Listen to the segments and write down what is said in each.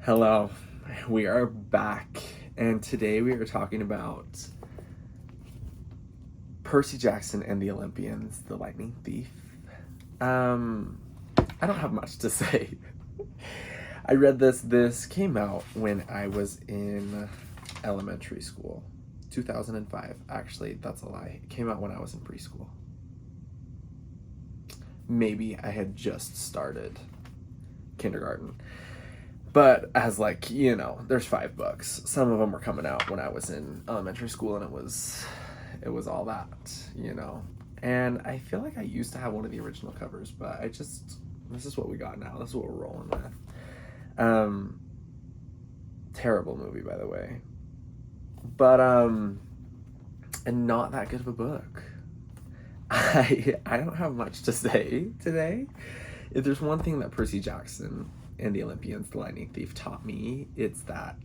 Hello, we are back, and today we are talking about Percy Jackson and the Olympians, the Lightning Thief. Um, I don't have much to say. I read this. This came out when I was in elementary school, 2005. Actually, that's a lie. It came out when I was in preschool. Maybe I had just started kindergarten. But as there's 5 books. Some of them were coming out when I was in elementary school, and it was all that. And I feel like I used to have one of the original covers, but this is what we got now. This is what we're rolling with. Terrible movie, by the way. But and not that good of a book. I don't have much to say today. If there's one thing that Percy Jackson and the Olympians, the Lightning Thief, taught me, it's that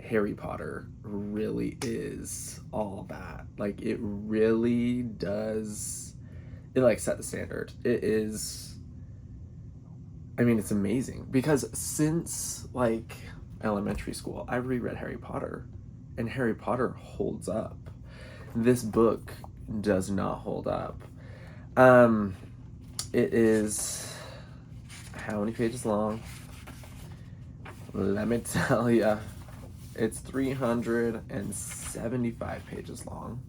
Harry Potter really is all that. Like, it really does. It set the standard. It is. I mean, it's amazing because since elementary school, I've reread Harry Potter, and Harry Potter holds up. This book does not hold up. It is how many pages long? Let me tell ya. It's 375 pages long.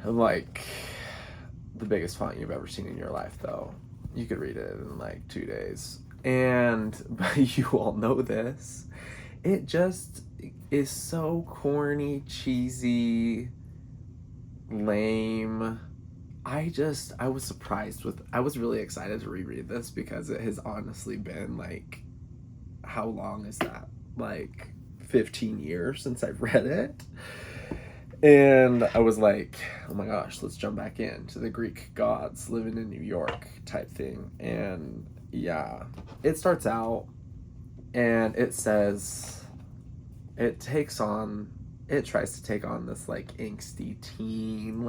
Like, the biggest font you've ever seen in your life, though. You could read it in 2 days. But you all know this. It just is so corny, cheesy, lame. I was surprised I was really excited to reread this because it has honestly been how long is that? 15 years since I've read it. And I was like, oh my gosh, let's jump back into the Greek gods living in New York type thing. And yeah, it starts out and it says, it tries to take on this angsty teen,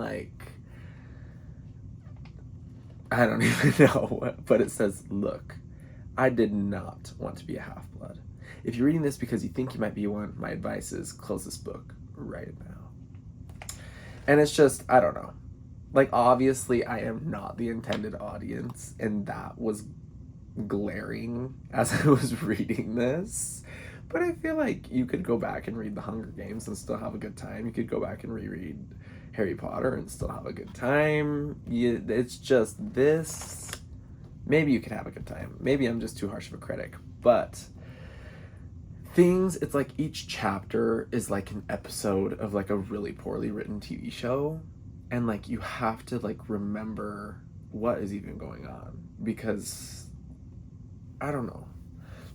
I don't even know, but it says, look, I did not want to be a half-blood. If you're reading this because you think you might be one, my advice is close this book right now. And it's just, I don't know. Obviously, I am not the intended audience, and that was glaring as I was reading this. But I feel like you could go back and read The Hunger Games and still have a good time. You could go back and reread Harry Potter and still have a good time. It's just this. Maybe you could have a good time. Maybe I'm just too harsh of a critic. But it's each chapter is an episode of a really poorly written TV show. And you have to remember what is even going on. Because, I don't know.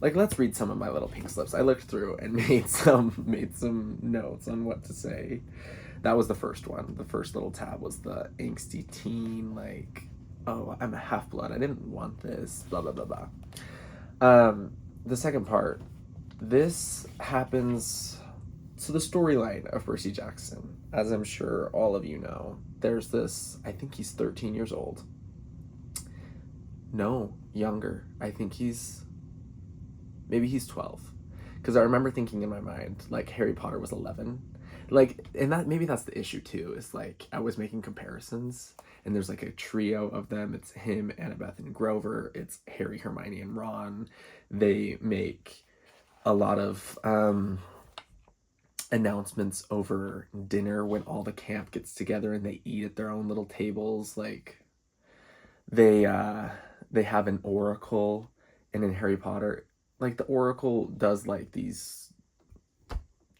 Let's read some of my little pink slips. I looked through and made some notes on what to say. That was the first one. The first little tab was the angsty teen, oh, I'm a half-blood. I didn't want this, blah, blah, blah, blah. The second part, this happens. So the storyline of Percy Jackson, as I'm sure all of you know, there's this, I think he's 13 years old. No, younger. I think maybe he's 12. Because I remember thinking in my mind, Harry Potter was 11. And maybe that's the issue too, is I was making comparisons, and there's a trio of them. It's him, Annabeth, and Grover. It's Harry, Hermione, and Ron. They make a lot of announcements over dinner when all the camp gets together and they eat at their own little tables. They have an oracle, and in Harry Potter, the oracle does these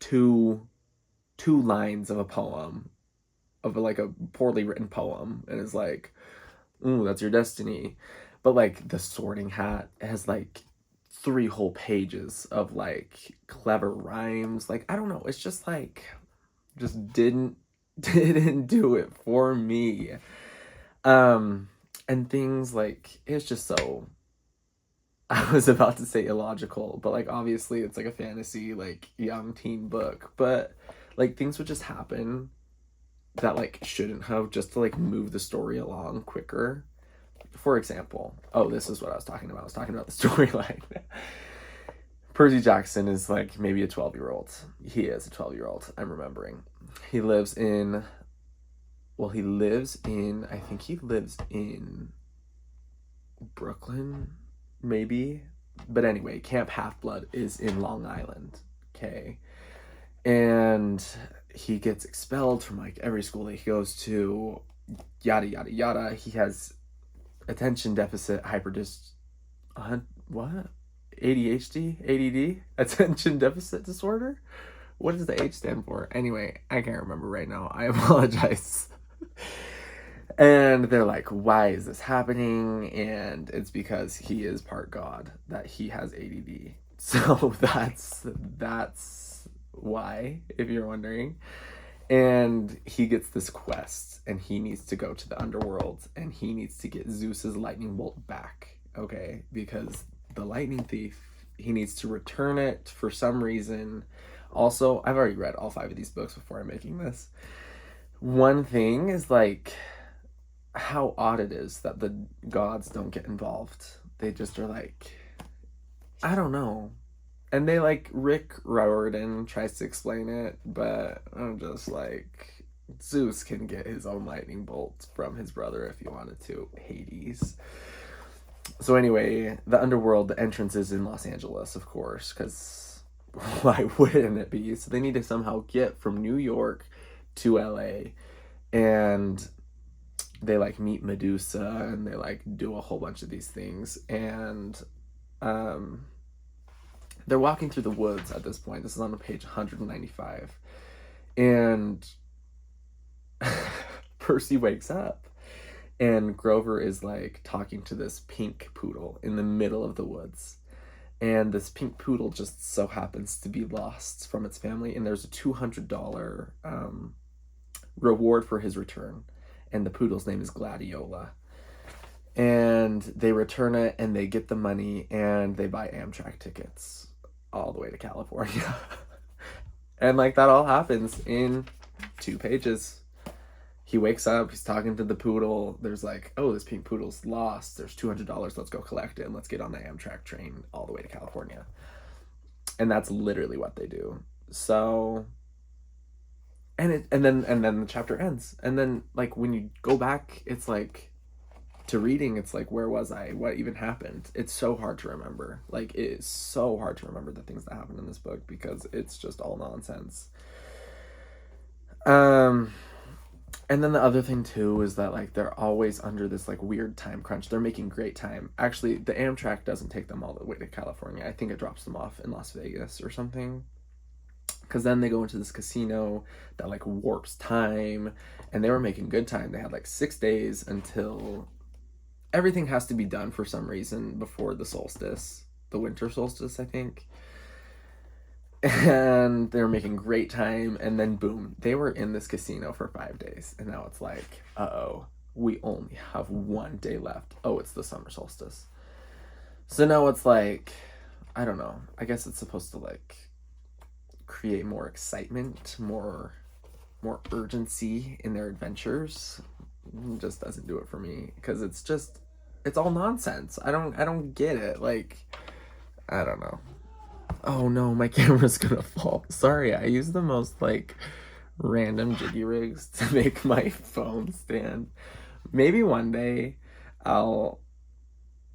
two lines of a poem, of a poorly written poem, and it's ooh, that's your destiny. But the Sorting Hat has 3 whole pages of clever rhymes. I don't know, it's just didn't do it for me. And things it's just so, I was about to say illogical, but obviously it's a fantasy young teen book, but things would just happen that shouldn't have, just to move the story along quicker. For example, this is what I was talking about. I was talking about the storyline. Percy Jackson is like maybe a 12-year-old. He is a 12-year-old, I'm remembering. He lives in, I think he lives in Brooklyn, maybe. But anyway, Camp Half-Blood is in Long Island, okay? And he gets expelled from like every school that he goes to, yada, yada, yada. He has attention deficit what? ADHD? ADD? Attention deficit disorder? What does the H stand for? Anyway, I can't remember right now. I apologize. And they're like, why is this happening? And it's because he is part God, that he has ADD. So that's why, if you're wondering. And he gets this quest, and he needs to go to the underworld, and he needs to get Zeus's lightning bolt back, okay? Because the lightning thief, he needs to return it for some reason. Also, I've already read all 5 of these books before I'm making this. One thing is like how odd it is that the gods don't get involved. They just are like, I don't know. And they like, Riordan tries to explain it, but I'm just like, Zeus can get his own lightning bolt from his brother if he wanted to. Hades. So anyway, the underworld, the entrance is in Los Angeles, of course, because why wouldn't it be? So they need to somehow get from New York to LA, and they like meet Medusa, and they like do a whole bunch of these things, and they're walking through the woods at this point. This is on page 195. And Percy wakes up, and Grover is like talking to this pink poodle in the middle of the woods. And this pink poodle just so happens to be lost from its family, and there's a $200 reward for his return. And the poodle's name is Gladiola. And they return it, and they get the money, and they buy Amtrak tickets all the way to California. And like that all happens in 2 pages. He wakes up, he's talking to the poodle. There's like, oh, this pink poodle's lost. There's $200. Let's go collect it, and let's get on the Amtrak train all the way to California. And that's literally what they do. So, and then the chapter ends. And then like when you go back, it's like, to reading, it's like, where was I? What even happened? It's so hard to remember. Like, it is so hard to remember the things that happen in this book because it's just all nonsense. And then the other thing too is that like they're always under this like weird time crunch. They're making great time. Actually, the Amtrak doesn't take them all the way to California. I think it drops them off in Las Vegas or something. Because then they go into this casino that like warps time, and they were making good time. They had like 6 days until everything has to be done for some reason before the solstice, the winter solstice, I think. And they were making great time, and then boom, they were in this casino for 5 days, and now it's like, uh-oh, we only have 1 day left. Oh, it's the summer solstice. So now it's like, I don't know, I guess it's supposed to like create more excitement, more urgency in their adventures. It just doesn't do it for me, because it's all nonsense. I don't get it. Like, I don't know. Oh no, my camera's gonna fall. Sorry, I use the most like random jiggy rigs to make my phone stand. Maybe one day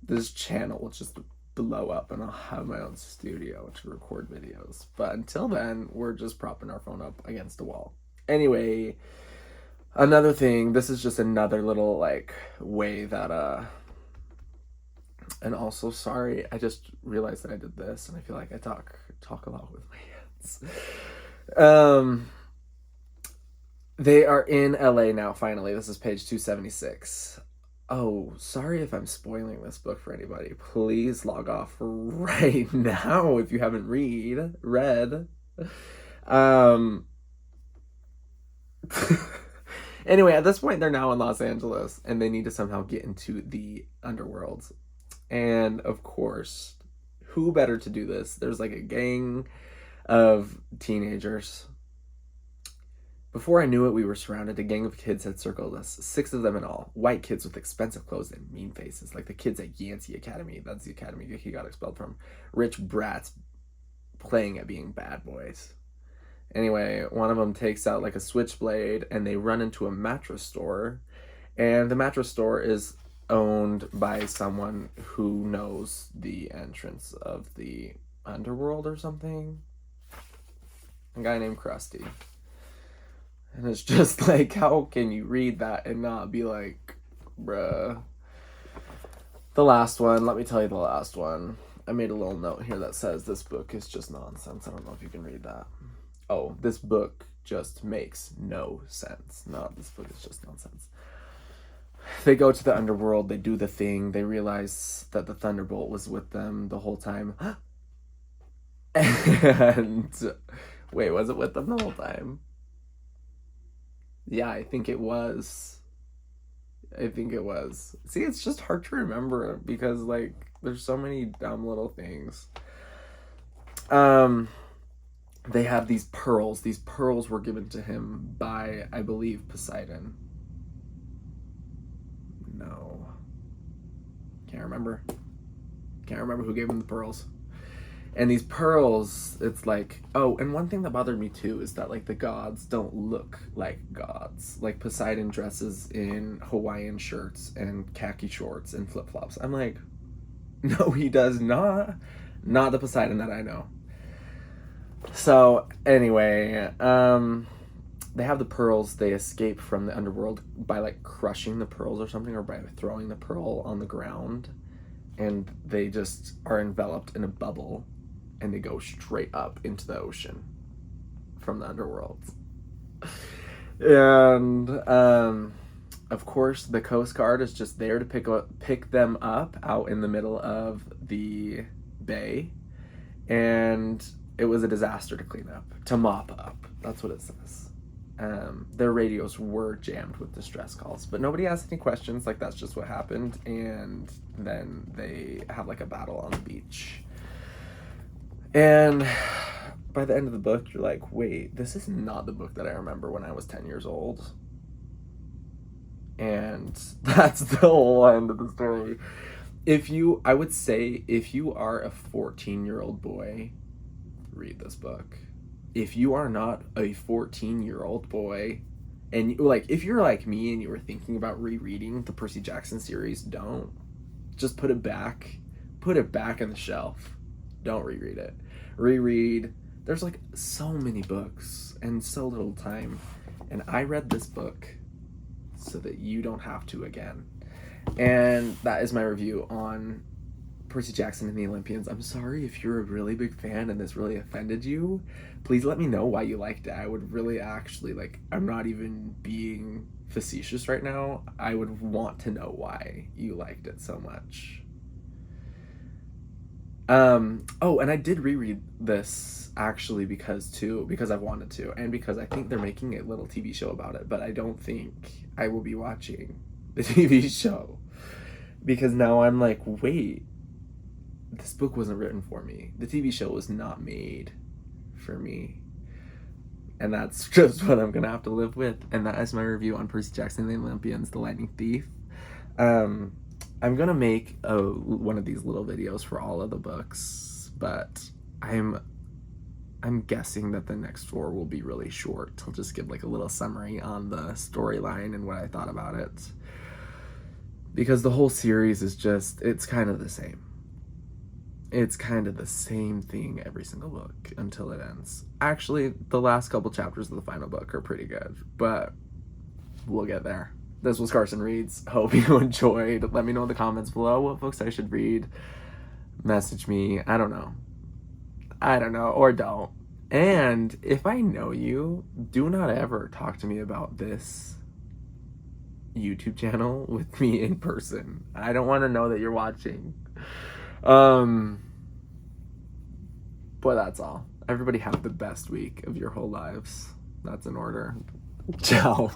this channel will just blow up and I'll have my own studio to record videos. But until then, we're just propping our phone up against a wall. Anyway, another thing, this is just another little like way that and also, sorry, I just realized that I did this, and I feel like I talk a lot with my hands. They are in LA now, finally. This is page 276. Oh, sorry if I'm spoiling this book for anybody. Please log off right now if you haven't read. Anyway, at this point, they're now in Los Angeles, and they need to somehow get into the underworld. And of course, who better to do this? There's like a gang of teenagers. Before I knew it, we were surrounded. A gang of kids had circled us. 6 of them in all. White kids with expensive clothes and mean faces. Like the kids at Yancey Academy. That's the academy he got expelled from. Rich brats playing at being bad boys. Anyway, one of them takes out like a switchblade and they run into a mattress store. And the mattress store is owned by someone who knows the entrance of the underworld or something. A guy named Krusty. And it's just like, how can you read that and not be like, bruh. The last one, let me tell you the last one. I made a little note here that says this book is just nonsense. I don't know if you can read that. Oh, this book just makes no sense. No, this book is just nonsense. They go to the underworld, they do the thing, they realize that the Thunderbolt was with them the whole time. And wait, was it with them the whole time? Yeah, I think it was. See, it's just hard to remember because like there's so many dumb little things. They have these pearls. These pearls were given to him by, I believe, Poseidon. No. Can't remember who gave him the pearls. And these pearls, it's like, oh, and one thing that bothered me too is that like the gods don't look like gods. Like Poseidon dresses in Hawaiian shirts and khaki shorts and flip-flops. I'm like, no, he does not. Not the Poseidon that I know. So anyway, they have the pearls. They escape from the underworld by like crushing the pearls or something, or by throwing the pearl on the ground, and they just are enveloped in a bubble, and they go straight up into the ocean from the underworld. And of course, the Coast Guard is just there to pick them up out in the middle of the bay, and it was a disaster to clean up, to mop up. That's what it says. Their radios were jammed with distress calls, but nobody asked any questions. Like, that's just what happened. And then they have like a battle on the beach. And by the end of the book, you're like, wait, this is not the book that I remember when I was 10 years old. And that's the whole end of the story. I would say if you are a 14-year-old boy, read this book. If you are not a 14-year-old boy, and like if you're like me and you were thinking about rereading the Percy Jackson series, don't. Just put it back in the shelf. Don't reread it. Reread. There's like so many books and so little time, and I read this book so that you don't have to again. And that is my review on Percy Jackson and the Olympians. I'm sorry if you're a really big fan and this really offended you. Please let me know why you liked it. I would really actually, like, I'm not even being facetious right now. I would want to know why you liked it so much. Oh, and I did reread this actually because I've wanted to, and because I think they're making a little TV show about it, but I don't think I will be watching the TV show because now I'm like, wait, this book wasn't written for me. The TV show was not made for me. And that's just what I'm going to have to live with. And that is my review on Percy Jackson and the Olympians, The Lightning Thief. I'm going to make one of these little videos for all of the books, but I'm guessing that the next 4 will be really short. I'll just give like a little summary on the storyline and what I thought about it. Because the whole series is just, it's kind of the same. It's kind of the same thing every single book until it ends. Actually, the last couple chapters of the final book are pretty good, but we'll get there. This was Carson Reads. Hope you enjoyed. Let me know in the comments below what books I should read. Message me. I don't know, or don't. And if I know you, do not ever talk to me about this YouTube channel with me in person. I don't want to know that you're watching. But that's all. Everybody have the best week of your whole lives. That's in order. Ciao.